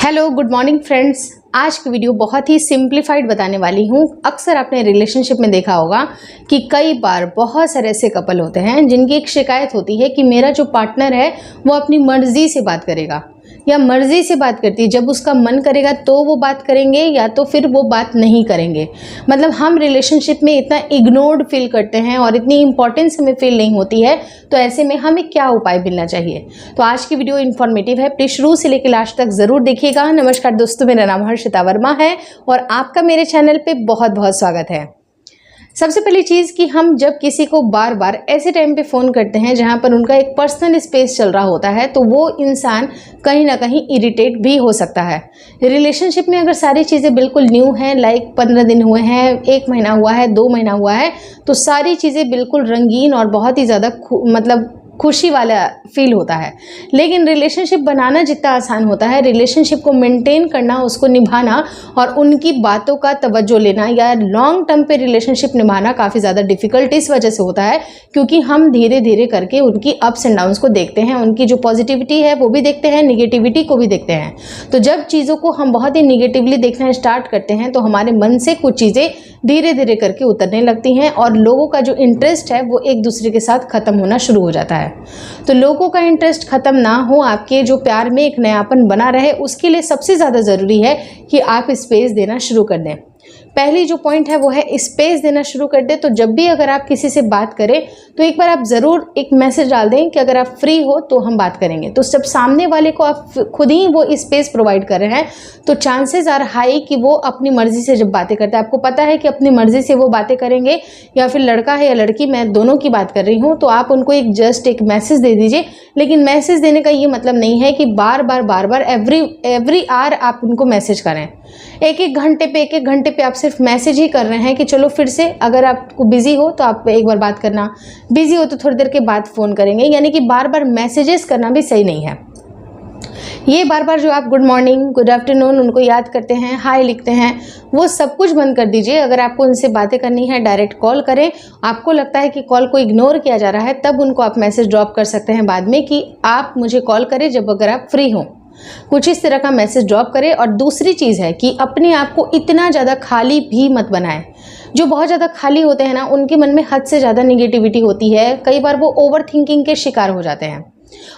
Hello good morning friends. आज की video बहुत ही सिंप्लीफाइड बताने वाली हूँ। अक्सर आपने रिलेशनशिप में देखा होगा कि कई बार बहुत सारे ऐसे कपल होते हैं जिनकी एक शिकायत होती है कि मेरा जो पार्टनर है वो अपनी मर्जी से बात करेगा या मर्जी से बात करती है, जब उसका मन करेगा तो वो बात करेंगे या तो फिर वो बात नहीं करेंगे। मतलब हम रिलेशनशिप में इतना इग्नोर्ड फील करते हैं और इतनी इंपॉर्टेंस हमें फील नहीं होती है। तो ऐसे में हमें क्या उपाय मिलना चाहिए? तो आज की वीडियो इन्फॉर्मेटिव है, प्लीज शुरू से लेकर लास्ट तक जरूर देखिएगा। नमस्कार दोस्तों, मेरा नाम हर्षिता वर्मा है और आपका मेरे चैनल पे बहुत बहुत स्वागत है। सबसे पहली चीज़ कि हम जब किसी को बार बार ऐसे टाइम पे फ़ोन करते हैं जहाँ पर उनका एक पर्सनल स्पेस चल रहा होता है, तो वो इंसान कहीं ना कहीं इरिटेट भी हो सकता है। रिलेशनशिप में अगर सारी चीज़ें बिल्कुल न्यू हैं, लाइक 15 दिन हुए हैं, 1 महीना हुआ है, 2 महीना हुआ है, तो सारी चीज़ें बिल्कुल रंगीन और बहुत ही ज़्यादा मतलब खुशी वाला फील होता है। लेकिन रिलेशनशिप बनाना जितना आसान होता है, रिलेशनशिप को मेंटेन करना, उसको निभाना और उनकी बातों का तवज्जो लेना या लॉन्ग टर्म पे रिलेशनशिप निभाना काफ़ी ज़्यादा डिफिकल्ट इस वजह से होता है क्योंकि हम धीरे धीरे करके उनकी अप्स एंड डाउन्स को देखते हैं, उनकी जो पॉजिटिविटी है वो भी देखते हैं, निगेटिविटी को भी देखते हैं। तो जब चीज़ों को हम बहुत ही निगेटिवली देखना स्टार्ट करते हैं तो हमारे मन से कुछ चीज़ें धीरे धीरे करके उतरने लगती हैं और लोगों का जो इंटरेस्ट है वो एक दूसरे के साथ ख़त्म होना शुरू हो जाता है। तो लोगों का इंटरेस्ट खत्म ना हो, आपके जो प्यार में एक नयापन बना रहे, उसके लिए सबसे ज़्यादा ज़रूरी है कि आप स्पेस देना शुरू कर दें। पहली जो पॉइंट है वो है स्पेस देना शुरू कर दें। तो जब भी अगर आप किसी से बात करें तो एक बार आप ज़रूर एक मैसेज डाल दें कि अगर आप फ्री हो तो हम बात करेंगे। तो जब सामने वाले को आप खुद ही वो स्पेस प्रोवाइड कर रहे हैं तो चांसेस आर हाई कि वो अपनी मर्ज़ी से जब बातें करते हैं, आपको पता है कि अपनी मर्ज़ी से वो बातें करेंगे या फिर लड़का है या लड़की, मैं दोनों की बात कर रही हूँ, तो आप उनको एक मैसेज दे दीजिए। लेकिन मैसेज देने का ये मतलब नहीं है कि बार बार एवरी आवर आप उनको मैसेज करें। एक घंटे पे आप सिर्फ मैसेज ही कर रहे हैं कि चलो फिर से, अगर आपको बिजी हो तो आप एक बार बात करना, बिजी हो तो थोड़ी देर के बाद फ़ोन करेंगे। यानी कि बार बार मैसेजेस करना भी सही नहीं है। ये बार बार जो आप गुड मॉर्निंग, गुड आफ्टरनून उनको याद करते हैं, हाय लिखते हैं, वो सब कुछ बंद कर दीजिए। अगर आपको उनसे बातें करनी है डायरेक्ट कॉल करें। आपको लगता है कि कॉल को इग्नोर किया जा रहा है, तब उनको आप मैसेज ड्रॉप कर सकते हैं बाद में कि आप मुझे कॉल करें जब अगर आप फ्री हों। कुछ इस तरह का मैसेज ड्रॉप करें। और दूसरी चीज़ है कि अपने आप को इतना ज़्यादा खाली भी मत बनाएं। जो बहुत ज़्यादा खाली होते हैं ना, उनके मन में हद से ज़्यादा निगेटिविटी होती है। कई बार वो ओवर थिंकिंग के शिकार हो जाते हैं।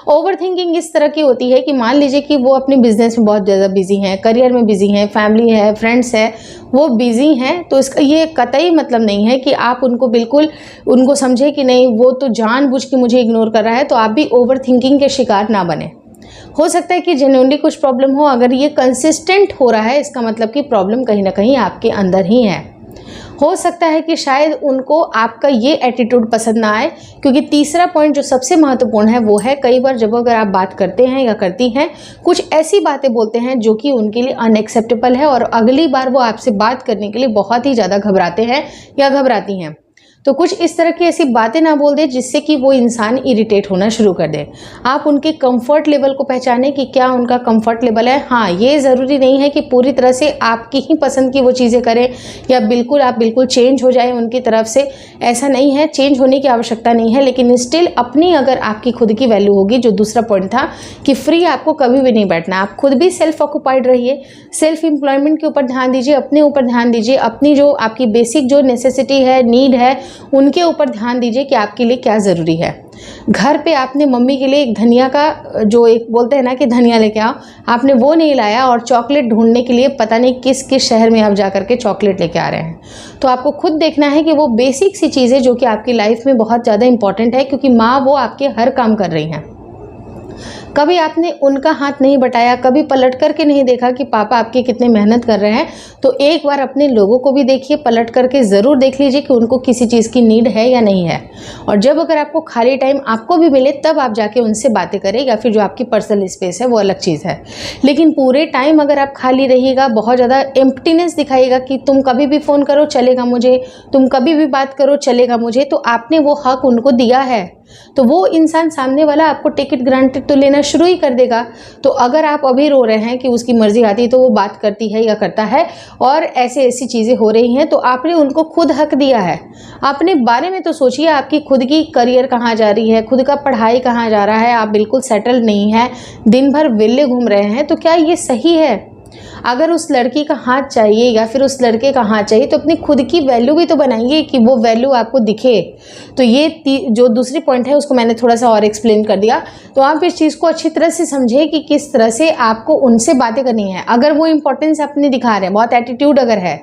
ओवर थिंकिंग इस तरह की होती है कि मान लीजिए कि वो अपने बिजनेस में बहुत ज़्यादा बिजी हैं, करियर में बिजी हैं, फैमिली है, फ्रेंड्स है, वो बिजी हैं, तो इसका ये कतई मतलब नहीं है कि आप उनको बिल्कुल उनको समझे कि नहीं वो तो जानबूझ के मुझे इग्नोर कर रहा है। तो आप भी ओवर थिंकिंग के शिकार ना बने। हो सकता है कि जेन्युइनली कुछ प्रॉब्लम हो, अगर ये कंसिस्टेंट हो रहा है इसका मतलब कि प्रॉब्लम कहीं ना कहीं आपके अंदर ही है। हो सकता है कि शायद उनको आपका ये एटीट्यूड पसंद ना आए। क्योंकि तीसरा पॉइंट जो सबसे महत्वपूर्ण है वो है, कई बार जब अगर आप बात करते हैं या करती हैं, कुछ ऐसी बातें बोलते हैं जो कि उनके लिए अनएक्सेप्टेबल है और अगली बार वो आपसे बात करने के लिए बहुत ही ज़्यादा घबराते हैं या घबराती हैं। तो कुछ इस तरह की ऐसी बातें ना बोल दे जिससे कि वो इंसान इरिटेट होना शुरू कर दे। आप उनके कंफर्ट लेवल को पहचानें कि क्या उनका कंफर्ट लेवल है। हाँ, ये ज़रूरी नहीं है कि पूरी तरह से आपकी ही पसंद की वो चीज़ें करें या आप बिल्कुल चेंज हो जाए उनकी तरफ से। ऐसा नहीं है, चेंज होने की आवश्यकता नहीं है। लेकिन स्टिल अपनी अगर आपकी खुद की वैल्यू होगी, जो दूसरा पॉइंट था कि फ्री आपको कभी भी नहीं बैठना, आप खुद भी सेल्फ ऑक्यूपाइड रहिए, सेल्फ एम्प्लॉयमेंट के ऊपर ध्यान दीजिए, अपने ऊपर ध्यान दीजिए, अपनी जो आपकी बेसिक जो नेसेसिटी है, नीड है, उनके ऊपर ध्यान दीजिए कि आपके लिए क्या ज़रूरी है। घर पे आपने मम्मी के लिए एक धनिया का, जो एक बोलते हैं ना कि धनिया लेके आओ, आपने वो नहीं लाया और चॉकलेट ढूंढने के लिए पता नहीं किस किस शहर में आप जा करके चॉकलेट लेके आ रहे हैं। तो आपको खुद देखना है कि वो बेसिक सी चीज़ें जो कि आपकी लाइफ में बहुत ज़्यादा इंपॉर्टेंट है, क्योंकि माँ वो आपके हर काम कर रही हैं। कभी आपने उनका हाथ नहीं बटाया, कभी पलट करके नहीं देखा कि पापा आपकी कितने मेहनत कर रहे हैं। तो एक बार अपने लोगों को भी देखिए, पलट करके ज़रूर देख लीजिए कि उनको किसी चीज़ की नीड है या नहीं है। और जब अगर आपको खाली टाइम आपको भी मिले तब आप जाके उनसे बातें करें, या फिर जो आपकी पर्सनल स्पेस है वो अलग चीज़ है। लेकिन पूरे टाइम अगर आप खाली रहिएगा, बहुत ज़्यादा एम्प्टीनेस दिखाइएगा कि तुम कभी भी फ़ोन करो चलेगा मुझे, तुम कभी भी बात करो चलेगा मुझे, तो आपने वो हक उनको दिया है। तो वो इंसान सामने वाला आपको टेक इट ग्रांटेड तो लेना शुरू ही कर देगा। तो अगर आप अभी रो रहे हैं कि उसकी मर्जी आती है तो वो बात करती है या करता है और ऐसी ऐसी चीज़ें हो रही हैं, तो आपने उनको खुद हक दिया है। अपने बारे में तो सोचिए, आपकी खुद की करियर कहाँ जा रही है, खुद का पढ़ाई कहाँ जा रहा है, आप बिल्कुल सेटल नहीं है, दिन भर विले घूम रहे हैं, तो क्या ये सही है? अगर उस लड़की का हाथ चाहिए या फिर उस लड़के का हाथ चाहिए तो अपनी खुद की वैल्यू भी तो बनाइए कि वो वैल्यू आपको दिखे। तो ये जो दूसरी पॉइंट है उसको मैंने थोड़ा सा और एक्सप्लेन कर दिया। तो आप इस चीज़ को अच्छी तरह से समझे कि किस तरह से आपको उनसे बातें करनी है। अगर वो इंपॉर्टेंस अपनी दिखा रहे हैं, बहुत एटीट्यूड अगर है,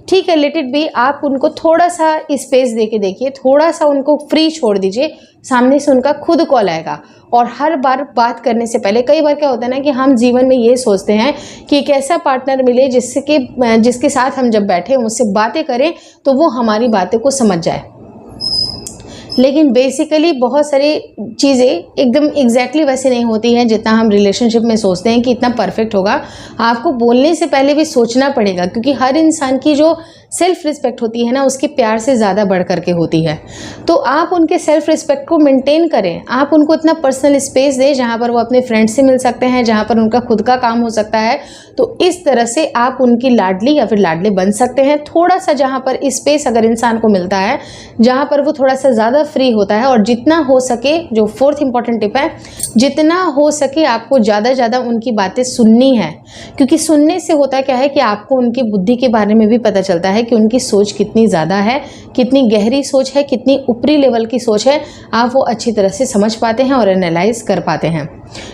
ठीक है, लेट इट बी, आप उनको थोड़ा सा स्पेस दे के देखिए, थोड़ा सा उनको फ्री छोड़ दीजिए, सामने से उनका खुद कॉल आएगा। और हर बार बात करने से पहले, कई बार क्या होता है ना कि हम जीवन में ये सोचते हैं कि एक ऐसा पार्टनर मिले जिसके साथ हम जब बैठे उससे बातें करें तो वो हमारी बातें को समझ जाए। लेकिन बेसिकली बहुत सारी चीज़ें एकदम एग्जैक्टली वैसे नहीं होती हैं जितना हम रिलेशनशिप में सोचते हैं कि इतना परफेक्ट होगा। आपको बोलने से पहले भी सोचना पड़ेगा, क्योंकि हर इंसान की जो सेल्फ रिस्पेक्ट होती है ना, उसके प्यार से ज़्यादा बढ़ करके होती है। तो आप उनके सेल्फ रिस्पेक्ट को मेंटेन करें, आप उनको इतना पर्सनल स्पेस दें जहाँ पर वो अपने फ्रेंड से मिल सकते हैं, जहाँ पर उनका खुद का काम हो सकता है। तो इस तरह से आप उनकी लाडली या फिर लाडले बन सकते हैं। थोड़ा सा जहाँ पर स्पेस अगर इंसान को मिलता है, जहाँ पर वो थोड़ा सा ज़्यादा फ्री होता है, और जितना हो सके, जो फोर्थ इंपॉर्टेंट टिप है, जितना हो सके आपको ज़्यादा से ज़्यादा उनकी बातें सुननी है। क्योंकि सुनने से होता क्या है कि आपको उनकी बुद्धि के बारे में भी पता चलता है कि उनकी सोच कितनी ज़्यादा है, कितनी गहरी सोच है, कितनी ऊपरी लेवल की सोच है, आप वो अच्छी तरह से समझ पाते हैं और एनालाइज कर पाते हैं।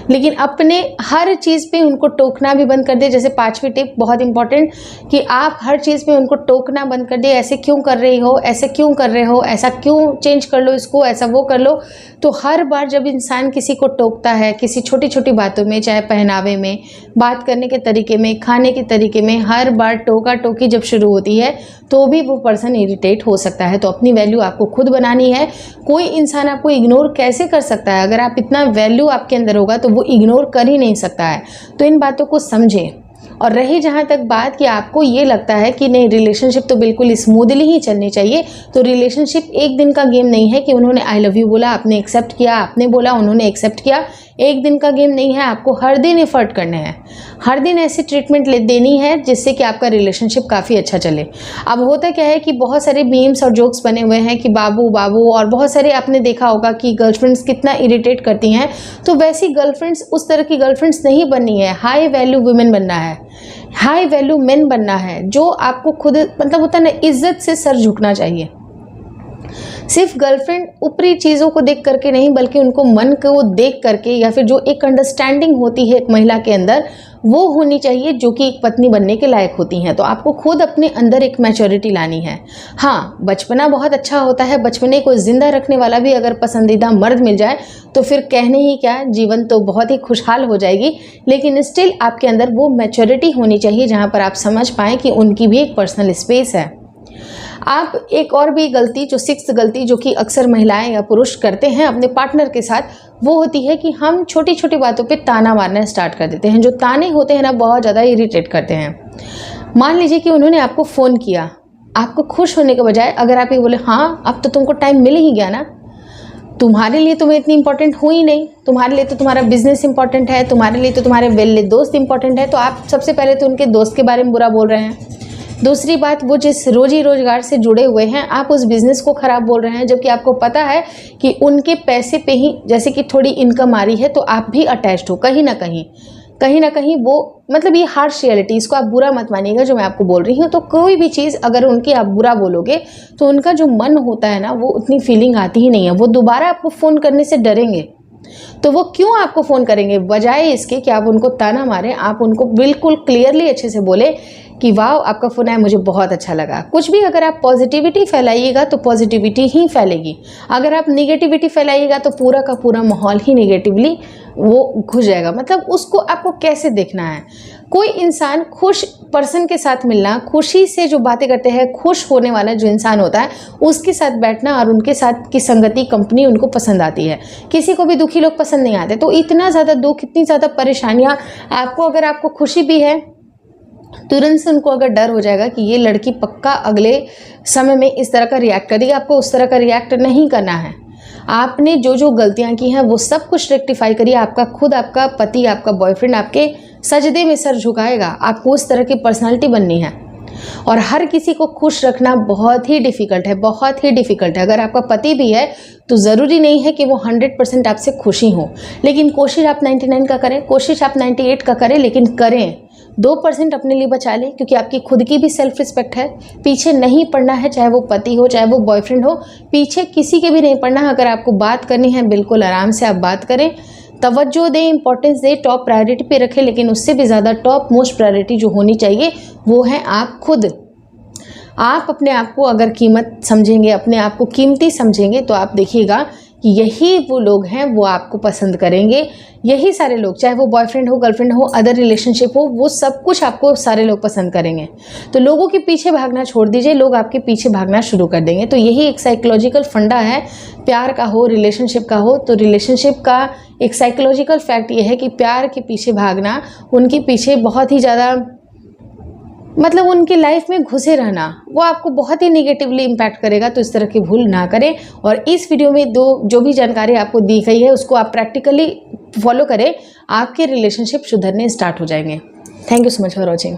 लेकिन अपने हर चीज़ पे उनको टोकना भी बंद कर दे। जैसे 5वीं टिप बहुत इंपॉर्टेंट, कि आप हर चीज़ पे उनको टोकना बंद कर दे। ऐसे क्यों कर रही हो, ऐसे क्यों कर रहे हो, ऐसा क्यों चेंज कर लो इसको, ऐसा वो कर लो। तो हर बार जब इंसान किसी को टोकता है किसी छोटी छोटी बातों में, चाहे पहनावे में, बात करने के तरीके में, खाने के तरीके में, हर बार टोका टोकी जब शुरू होती है तो भी वो पर्सन इरिटेट हो सकता है। तो अपनी वैल्यू आपको खुद बनानी है। कोई इंसान आपको इग्नोर कैसे कर सकता है? अगर आप इतना वैल्यू आपके अंदर होगा तो वो इग्नोर कर ही नहीं सकता है। तो इन बातों को समझें। और रही जहाँ तक बात कि आपको ये लगता है कि नहीं, रिलेशनशिप तो बिल्कुल स्मूथली ही चलनी चाहिए, तो रिलेशनशिप एक दिन का गेम नहीं है कि उन्होंने आई लव यू बोला, आपने एक्सेप्ट किया, आपने बोला, उन्होंने एक्सेप्ट किया। एक दिन का गेम नहीं है। आपको हर दिन एफर्ट करने हैं, हर दिन ऐसी ट्रीटमेंट देनी है जिससे कि आपका रिलेशनशिप काफ़ी अच्छा चले। अब होता क्या है कि बहुत सारे मीम्स और जोक्स बने हुए हैं कि बाबू बाबू, और बहुत सारे आपने देखा होगा कि गर्लफ्रेंड्स कितना इरिटेट करती हैं। तो वैसी गर्लफ्रेंड्स, उस तरह की गर्लफ्रेंड्स नहीं बननी है। हाई वैल्यू वुमेन बनना है, हाई वैल्यू मेन बनना है, जो आपको खुद, मतलब होता है ना, इज्जत से सर झुकना चाहिए। सिर्फ गर्लफ्रेंड ऊपरी चीज़ों को देख करके नहीं, बल्कि उनको मन को देख करके, या फिर जो एक अंडरस्टैंडिंग होती है एक महिला के अंदर, वो होनी चाहिए जो कि एक पत्नी बनने के लायक होती हैं। तो आपको खुद अपने अंदर एक मैच्योरिटी लानी है। हाँ, बचपना बहुत अच्छा होता है, बचपने को जिंदा रखने वाला भी अगर पसंदीदा मर्द मिल जाए तो फिर कहने ही क्या, जीवन तो बहुत ही खुशहाल हो जाएगी। लेकिन स्टिल आपके अंदर वो मैच्योरिटी होनी चाहिए जहाँ पर आप समझ पाएँ कि उनकी भी एक पर्सनल स्पेस है। आप एक और भी गलती, जो 6th गलती जो कि अक्सर महिलाएं या पुरुष करते हैं अपने पार्टनर के साथ, वो होती है कि हम छोटी छोटी बातों पे ताना मारना स्टार्ट कर देते हैं। जो ताने होते हैं ना, बहुत ज़्यादा इरिटेट करते हैं। मान लीजिए कि उन्होंने आपको फ़ोन किया, आपको खुश होने के बजाय अगर आप ये बोले, हाँ अब तो तुमको टाइम मिल ही गया ना, तुम्हारे लिए तुम्हें इतनी इंपॉर्टेंट हुई नहीं, तुम्हारे लिए तो तुम्हारा बिजनेस इंपॉर्टेंट है, तुम्हारे लिए तो तुम्हारे वेल दोस्त इंपॉर्टेंट है, तो आप सबसे पहले तो उनके दोस्त के बारे में बुरा बोल रहे हैं। दूसरी बात, वो जिस रोजी रोजगार से जुड़े हुए हैं, आप उस बिज़नेस को ख़राब बोल रहे हैं, जबकि आपको पता है कि उनके पैसे पे ही जैसे कि थोड़ी इनकम आ रही है, तो आप भी अटैच्ड हो कहीं ना कहीं वो, मतलब ये हार्श रियलिटी, इसको आप बुरा मत मानिएगा जो मैं आपको बोल रही हूँ। तो कोई भी चीज़ अगर उनकी आप बुरा बोलोगे तो उनका जो मन होता है ना, वो उतनी फीलिंग आती ही नहीं है। वो दोबारा आपको फ़ोन करने से डरेंगे। तो वो क्यों आपको फ़ोन करेंगे? बजाय इसके कि आप उनको ताना मारें, आप उनको बिल्कुल क्लियरली अच्छे से बोले कि वाह आपका फ़ोन आया, मुझे बहुत अच्छा लगा। कुछ भी अगर आप पॉजिटिविटी फैलाइएगा तो पॉजिटिविटी ही फैलेगी। अगर आप निगेटिविटी फैलाइएगा तो पूरा का पूरा माहौल ही निगेटिवली वो घुस जाएगा। मतलब उसको आपको कैसे देखना है? कोई इंसान खुश पर्सन के साथ मिलना, खुशी से जो बातें करते हैं, खुश होने वाला जो इंसान होता है, उसके साथ बैठना और उनके साथ की संगति, कंपनी उनको पसंद आती है। किसी को भी दुखी लोग पसंद नहीं आते। तो इतना ज़्यादा दुख, इतनी ज़्यादा परेशानियाँ आपको, अगर आपको खुशी भी है, तुरंत से उनको अगर डर हो जाएगा कि ये लड़की पक्का अगले समय में इस तरह का रिएक्ट करेगी, आपको उस तरह का रिएक्ट नहीं करना है। आपने जो जो गलतियां की हैं वो सब कुछ रेक्टिफाई करिए। आपका पति, आपका बॉयफ्रेंड आपके सजदे में सर झुकाएगा। आपको उस तरह की पर्सनालिटी बननी है। और हर किसी को खुश रखना बहुत ही डिफ़िकल्ट है, बहुत ही डिफ़िकल्ट है। अगर आपका पति भी है तो ज़रूरी नहीं है कि वो 100% आपसे खुशी हो, लेकिन कोशिश आप 99 का करें, कोशिश आप 98 का करें, लेकिन करें। 2% अपने लिए बचा लें, क्योंकि आपकी खुद की भी सेल्फ रिस्पेक्ट है। पीछे नहीं पड़ना है, चाहे वो पति हो, चाहे वो बॉयफ्रेंड हो, पीछे किसी के भी नहीं पड़ना है। अगर आपको बात करनी है, बिल्कुल आराम से आप बात करें, तवज्जो दें, इंपॉर्टेंस दें, टॉप प्रायोरिटी पे रखें। लेकिन उससे भी ज़्यादा टॉप मोस्ट प्रायोरिटी जो होनी चाहिए वो है आप खुद। आप अपने आप को अगर कीमत समझेंगे, अपने आप को कीमती समझेंगे, तो आप देखिएगा कि यही वो लोग हैं वो आपको पसंद करेंगे। यही सारे लोग, चाहे वो बॉयफ्रेंड हो, गर्लफ्रेंड हो, अदर रिलेशनशिप हो, वो सब कुछ आपको सारे लोग पसंद करेंगे। तो लोगों के पीछे भागना छोड़ दीजिए, लोग आपके पीछे भागना शुरू कर देंगे। तो यही एक साइकोलॉजिकल फंडा है, प्यार का हो, रिलेशनशिप का हो। तो रिलेशनशिप का एक साइकोलॉजिकल फैक्ट ये है कि प्यार के पीछे भागना, उनके पीछे बहुत ही ज़्यादा, मतलब उनकी लाइफ में घुसे रहना, वो आपको बहुत ही नेगेटिवली इम्पैक्ट करेगा। तो इस तरह की भूल ना करें। और इस वीडियो में जो भी जानकारी आपको दी गई है उसको आप प्रैक्टिकली फॉलो करें, आपके रिलेशनशिप सुधरने स्टार्ट हो जाएंगे। Thank you so much for watching.